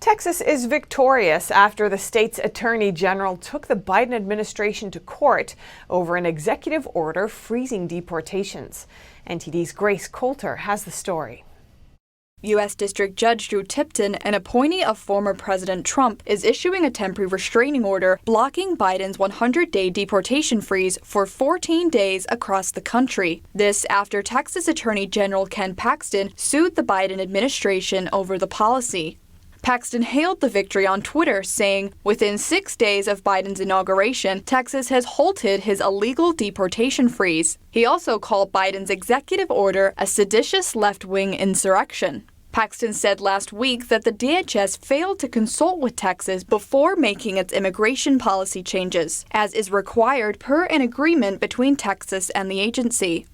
Texas is victorious after the state's attorney general took the Biden administration to court over an executive order freezing deportations. NTD's Grace Coulter has the story. U.S. District Judge Drew Tipton, an appointee of former President Trump, is issuing a temporary restraining order blocking Biden's 100-day deportation freeze for 14 days across the country. This after Texas Attorney General Ken Paxton sued the Biden administration over the policy. Paxton hailed the victory on Twitter, saying, "Within 6 days of Biden's inauguration, Texas has halted his illegal deportation freeze." He also called Biden's executive order a seditious left-wing insurrection. Paxton said last week that the DHS failed to consult with Texas before making its immigration policy changes, as is required per an agreement between Texas and the agency.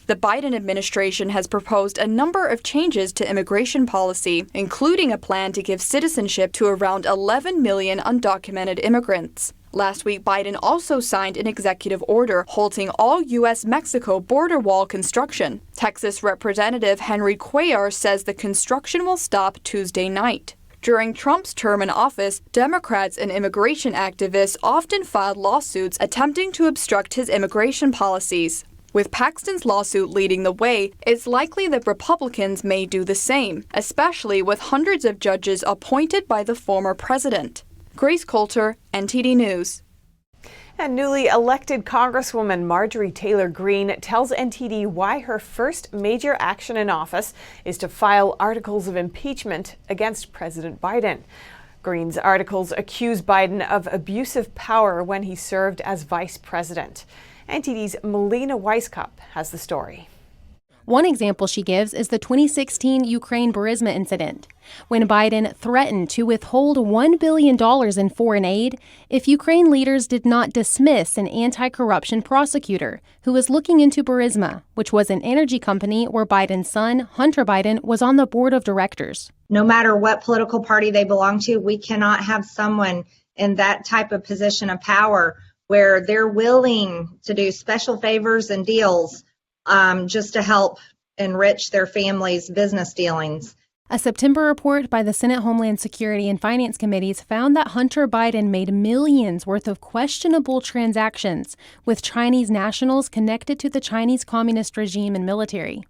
The Biden administration has proposed a number of changes to immigration policy, including a plan to give citizenship to around 11 million undocumented immigrants. Last week, Biden also signed an executive order halting all U.S.-Mexico border wall construction. Texas Representative Henry Cuellar says the construction will stop Tuesday night. During Trump's term in office, Democrats and immigration activists often filed lawsuits attempting to obstruct his immigration policies. With Paxton's lawsuit leading the way, it's likely that Republicans may do the same, especially with hundreds of judges appointed by the former president. Grace Coulter, NTD News. And newly elected Congresswoman Marjorie Taylor Greene tells NTD why her first major action in office is to file articles of impeachment against President Biden. Greene's articles accuse Biden of abusive power when he served as vice president. NTD's Melina Weisskopf has the story. One example she gives is the 2016 Ukraine Burisma incident, when Biden threatened to withhold $1 billion in foreign aid if Ukraine leaders did not dismiss an anti-corruption prosecutor who was looking into Burisma, which was an energy company where Biden's son, Hunter Biden, was on the board of directors. No matter what political party they belong to, we cannot have someone in that type of position of power where they're willing to do special favors and deals just to help enrich their family's business dealings. A September report by the Senate Homeland Security and Finance Committees found that Hunter Biden made millions worth of questionable transactions with Chinese nationals connected to the Chinese communist regime and military.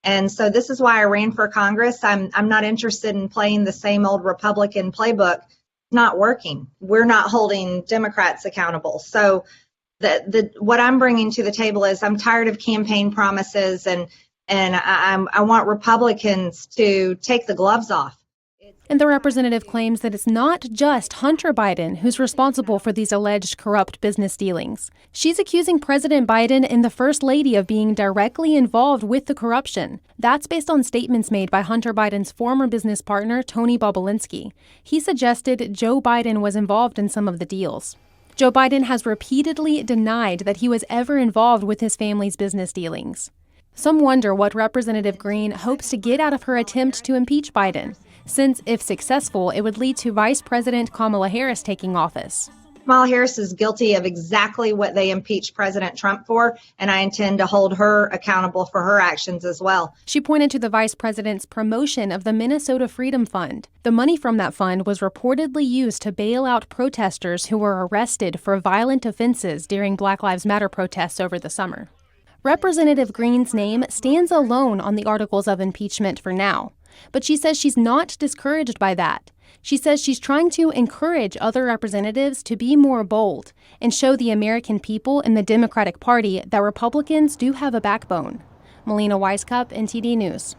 And so this is why I ran for Congress. I'm not interested in playing the same old Republican playbook. Not working. We're not holding Democrats accountable. So what I'm bringing to the table is I'm tired of campaign promises, and I want Republicans to take the gloves off. And the representative claims that it's not just Hunter Biden who's responsible for these alleged corrupt business dealings. She's accusing President Biden and the First Lady of being directly involved with the corruption. That's based on statements made by Hunter Biden's former business partner, Tony Bobulinski. He suggested Joe Biden was involved in some of the deals. Joe Biden has repeatedly denied that he was ever involved with his family's business dealings. Some wonder what Representative Greene hopes to get out of her attempt to impeach Biden, since if successful, it would lead to Vice President Kamala Harris taking office. Kamala Harris is guilty of exactly what they impeached President Trump for, and I intend to hold her accountable for her actions as well. She pointed to the vice president's promotion of the Minnesota Freedom Fund. The money from that fund was reportedly used to bail out protesters who were arrested for violent offenses during Black Lives Matter protests over the summer. Representative Greene's name stands alone on the articles of impeachment for now. But she says she's not discouraged by that. She says she's trying to encourage other representatives to be more bold and show the American people and the Democratic Party that Republicans do have a backbone. Melina Weisskopf, NTD News.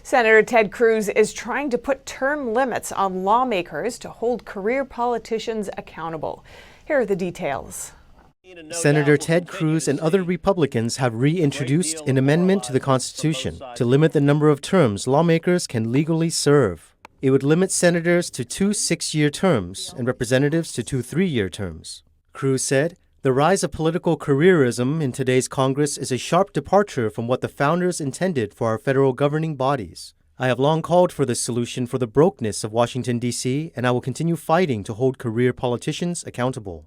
Senator Ted Cruz is trying to put term limits on lawmakers to hold career politicians accountable. Here are the details. Senator Ted Cruz and other Republicans have reintroduced an amendment to the Constitution to limit the number of terms lawmakers can legally serve. It would limit senators to 2 6-year terms and representatives to 2 3-year terms. Cruz said, "The rise of political careerism in today's Congress is a sharp departure from what the founders intended for our federal governing bodies. I have long called for this solution for the brokenness of Washington, D.C., and I will continue fighting to hold career politicians accountable."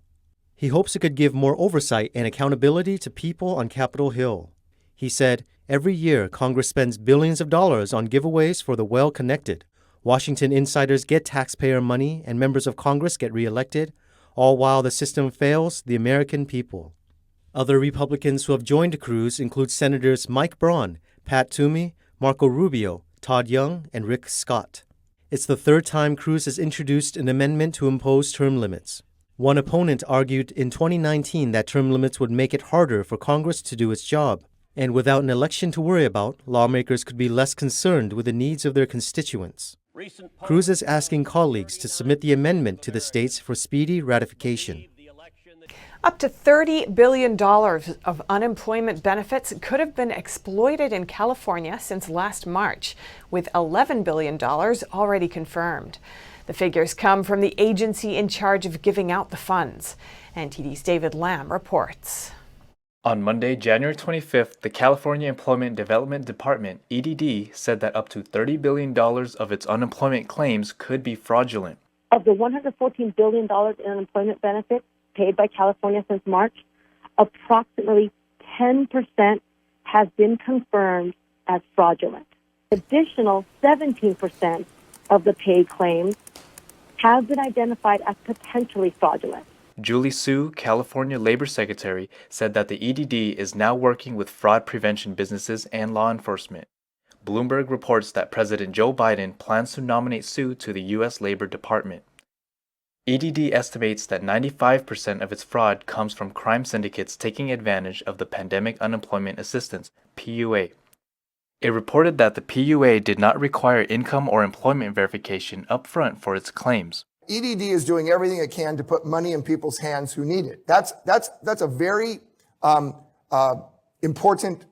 He hopes it could give more oversight and accountability to people on Capitol Hill. He said, "Every year, Congress spends billions of dollars on giveaways for the well-connected, Washington insiders get taxpayer money and members of Congress get reelected, all while the system fails the American people. Other Republicans who have joined Cruz include Senators Mike Braun, Pat Toomey, Marco Rubio, Todd Young, and Rick Scott. It's the third time Cruz has introduced an amendment to impose term limits. One opponent argued in 2019 that term limits would make it harder for Congress to do its job. And without an election to worry about, lawmakers could be less concerned with the needs of their constituents. Cruz is asking colleagues to submit the amendment to the states for speedy ratification. Up to $30 billion of unemployment benefits could have been exploited in California since last March, with $11 billion already confirmed. The figures come from the agency in charge of giving out the funds. NTD's David Lamb reports. On Monday, January 25th, the California Employment Development Department, EDD, said that up to $30 billion of its unemployment claims could be fraudulent. Of the $114 billion in unemployment benefits paid by California since March, approximately 10% has been confirmed as fraudulent. Additional 17% of the paid claims have been identified as potentially fraudulent. Julie Su, California Labor Secretary, said that the EDD is now working with fraud prevention businesses and law enforcement. Bloomberg reports that President Joe Biden plans to nominate Su to the U.S. Labor Department. EDD estimates that 95% of its fraud comes from crime syndicates taking advantage of the Pandemic Unemployment Assistance, PUA. It reported that the PUA did not require income or employment verification upfront for its claims. EDD is doing everything it can to put money in people's hands who need it. That's a very important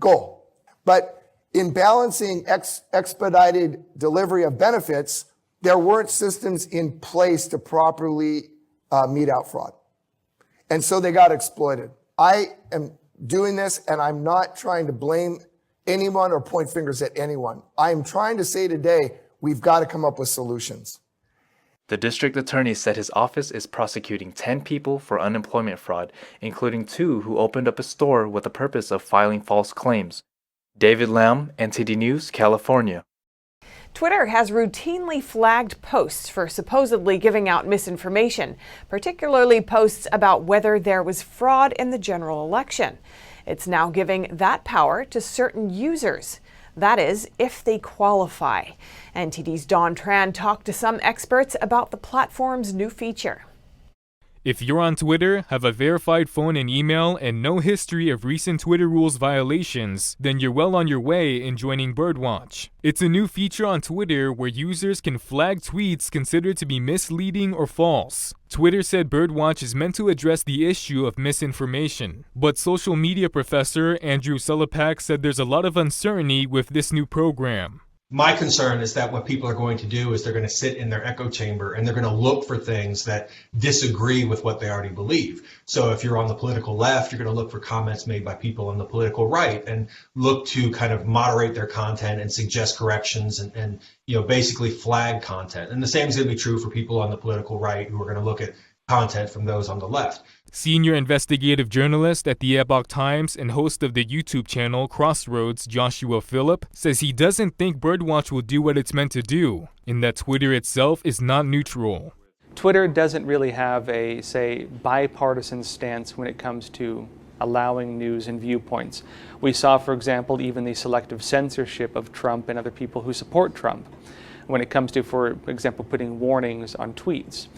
goal. But in balancing expedited delivery of benefits, there weren't systems in place to properly mete out fraud. And so they got exploited. I am doing this, and I'm not trying to blame anyone or point fingers at anyone. I am trying to say today, we've got to come up with solutions. The district attorney said his office is prosecuting 10 people for unemployment fraud, including 2 who opened up a store with the purpose of filing false claims. David Lamb, NTD News, California. Twitter has routinely flagged posts for supposedly giving out misinformation, particularly posts about whether there was fraud in the general election. It's now giving that power to certain users. That is, if they qualify. NTD's Dawn Tran talked to some experts about the platform's new feature. If you're on Twitter, have a verified phone and email, and no history of recent Twitter rules violations, then you're well on your way in joining Birdwatch. It's a new feature on Twitter where users can flag tweets considered to be misleading or false. Twitter said Birdwatch is meant to address the issue of misinformation. But social media professor Andrew Selepak said there's a lot of uncertainty with this new program. My concern is that what people are going to do is they're going to sit in their echo chamber and they're going to look for things that disagree with what they already believe. So if you're on the political left, you're going to look for comments made by people on the political right and look to kind of moderate their content and suggest corrections and basically flag content. And the same is going to be true for people on the political right who are going to look at content from those on the left. Senior investigative journalist at the Epoch Times and host of the YouTube channel Crossroads, Joshua Phillip, says he doesn't think Birdwatch will do what it's meant to do, and that Twitter itself is not neutral. Twitter doesn't really have a, say, bipartisan stance when it comes to allowing news and viewpoints. We saw, for example, even the selective censorship of Trump and other people who support Trump when it comes to, for example, putting warnings on tweets.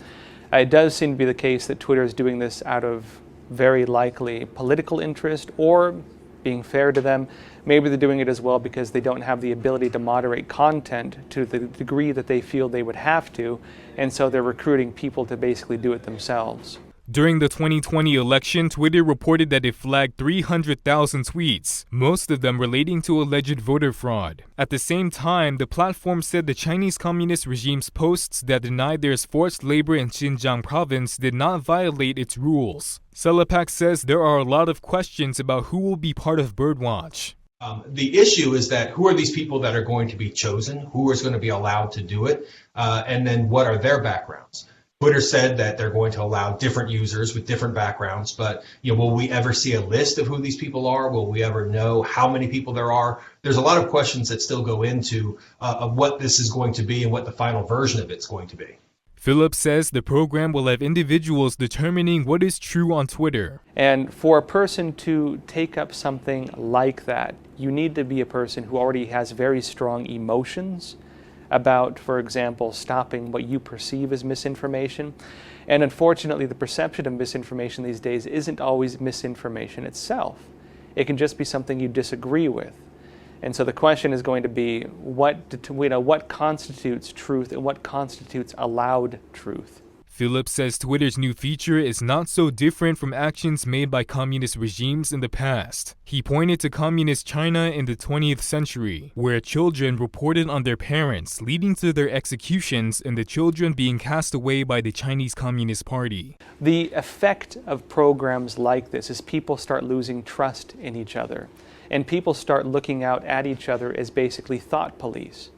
It does seem to be the case that Twitter is doing this out of very likely political interest, or being fair to them, maybe they're doing it as well because they don't have the ability to moderate content to the degree that they feel they would have to, and so they're recruiting people to basically do it themselves. During the 2020 election, Twitter reported that it flagged 300,000 tweets, most of them relating to alleged voter fraud. At the same time, the platform said the Chinese Communist regime's posts that denied there's forced labor in Xinjiang province did not violate its rules. Selepak says there are a lot of questions about who will be part of Birdwatch. The issue is that who are these people that are going to be chosen? Who is going to be allowed to do it? And then what are their backgrounds? Twitter said that they're going to allow different users with different backgrounds, but will we ever see a list of who these people are? Will we ever know how many people there are? There's a lot of questions that still go into of what this is going to be and what the final version of it's going to be. Phillips says the program will have individuals determining what is true on Twitter. And for a person to take up something like that, you need to be a person who already has very strong emotions about, for example, stopping what you perceive as misinformation. And unfortunately, the perception of misinformation these days isn't always misinformation itself. It can just be something you disagree with. And so the question is going to be, what constitutes truth and what constitutes allowed truth? Phillips says Twitter's new feature is not so different from actions made by communist regimes in the past. He pointed to communist China in the 20th century, where children reported on their parents, leading to their executions and the children being cast away by the Chinese Communist Party. The effect of programs like this is people start losing trust in each other, and people start looking out at each other as basically thought police.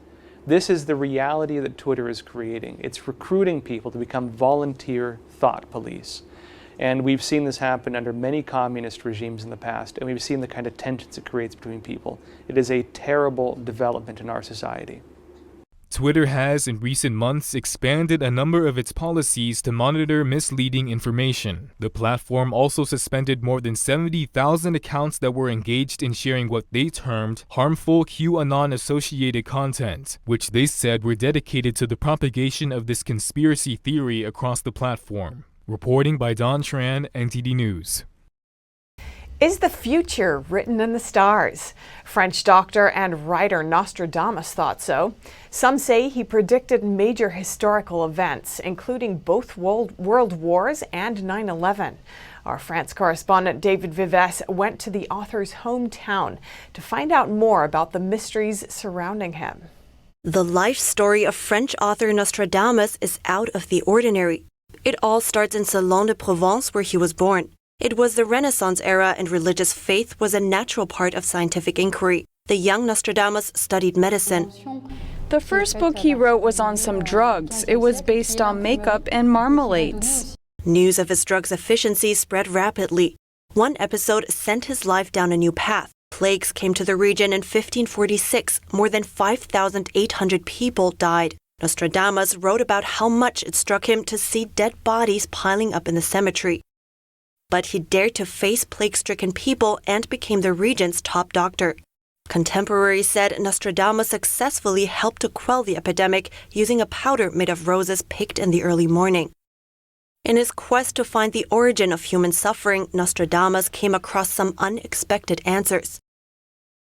This is the reality that Twitter is creating. It's recruiting people to become volunteer thought police. And we've seen this happen under many communist regimes in the past, and we've seen the kind of tensions it creates between people. It is a terrible development in our society. Twitter has, in recent months, expanded a number of its policies to monitor misleading information. The platform also suspended more than 70,000 accounts that were engaged in sharing what they termed harmful QAnon-associated content, which they said were dedicated to the propagation of this conspiracy theory across the platform. Reporting by Don Tran, NTD News. Is the future written in the stars? French doctor and writer Nostradamus thought so. Some say he predicted major historical events, including both world wars and 9/11. Our France correspondent David Vives went to the author's hometown to find out more about the mysteries surrounding him. The life story of French author Nostradamus is out of the ordinary. It all starts in Salon de Provence, where he was born. It was the Renaissance era, and religious faith was a natural part of scientific inquiry. The young Nostradamus studied medicine. The first book he wrote was on some drugs. It was based on makeup and marmalades. News of his drug's efficiency spread rapidly. One episode sent his life down a new path. Plagues came to the region in 1546. More than 5,800 people died. Nostradamus wrote about how much it struck him to see dead bodies piling up in the cemetery. But he dared to face plague-stricken people and became the region's top doctor. Contemporaries said Nostradamus successfully helped to quell the epidemic using a powder made of roses picked in the early morning. In his quest to find the origin of human suffering, Nostradamus came across some unexpected answers.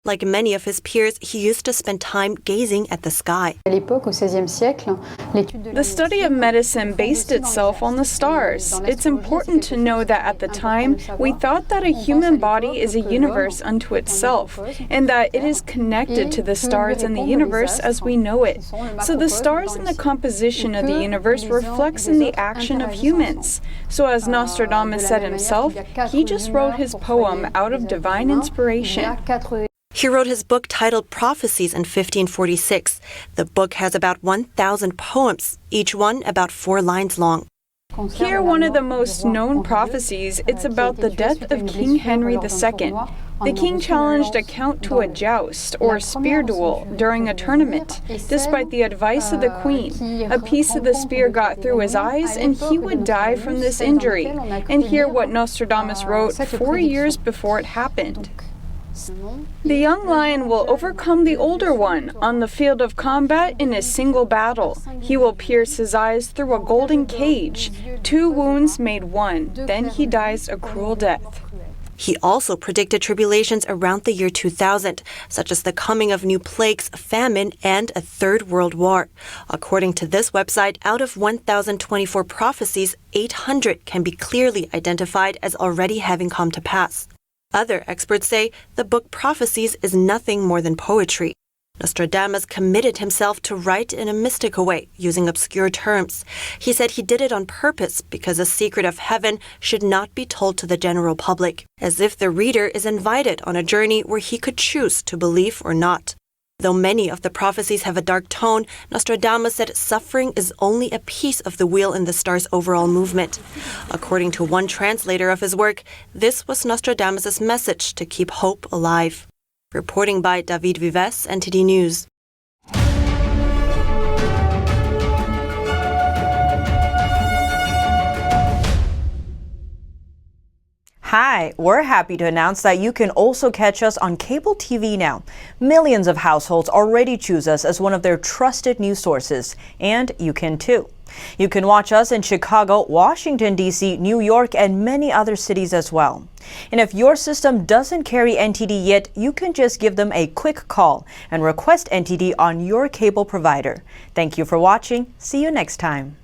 Like many of his peers, he used to spend time gazing at the sky. The study of medicine based itself on the stars. It's important to know that at the time, we thought that a human body is a universe unto itself, and that it is connected to the stars in the universe as we know it. So the stars in the composition of the universe reflects in the action of humans. So as Nostradamus said himself, he just wrote his poem out of divine inspiration. He wrote his book titled Prophecies in 1546. The book has about 1,000 poems, each one about 4 lines long. Here, one of the most known prophecies, it's about the death of King Henry II. The king challenged a count to a joust, or spear duel, during a tournament. Despite the advice of the queen, a piece of the spear got through his eyes and he would die from this injury. And hear what Nostradamus wrote 4 years before it happened. The young lion will overcome the older one on the field of combat in a single battle. He will pierce his eyes through a golden cage. 2 wounds made 1. Then he dies a cruel death. He also predicted tribulations around the year 2000, such as the coming of new plagues, famine, and a third world war. According to this website, out of 1,024 prophecies, 800 can be clearly identified as already having come to pass. Other experts say the book Prophecies is nothing more than poetry. Nostradamus committed himself to write in a mystical way, using obscure terms. He said he did it on purpose because the secret of heaven should not be told to the general public, as if the reader is invited on a journey where he could choose to believe or not. Though many of the prophecies have a dark tone, Nostradamus said suffering is only a piece of the wheel in the star's overall movement. According to one translator of his work, this was Nostradamus' message to keep hope alive. Reporting by David Vives, NTD News. Hi, we're happy to announce that you can also catch us on cable TV now. Millions of households already choose us as one of their trusted news sources, and you can too. You can watch us in Chicago, Washington, D.C., New York, and many other cities as well. And if your system doesn't carry NTD yet, you can just give them a quick call and request NTD on your cable provider. Thank you for watching. See you next time.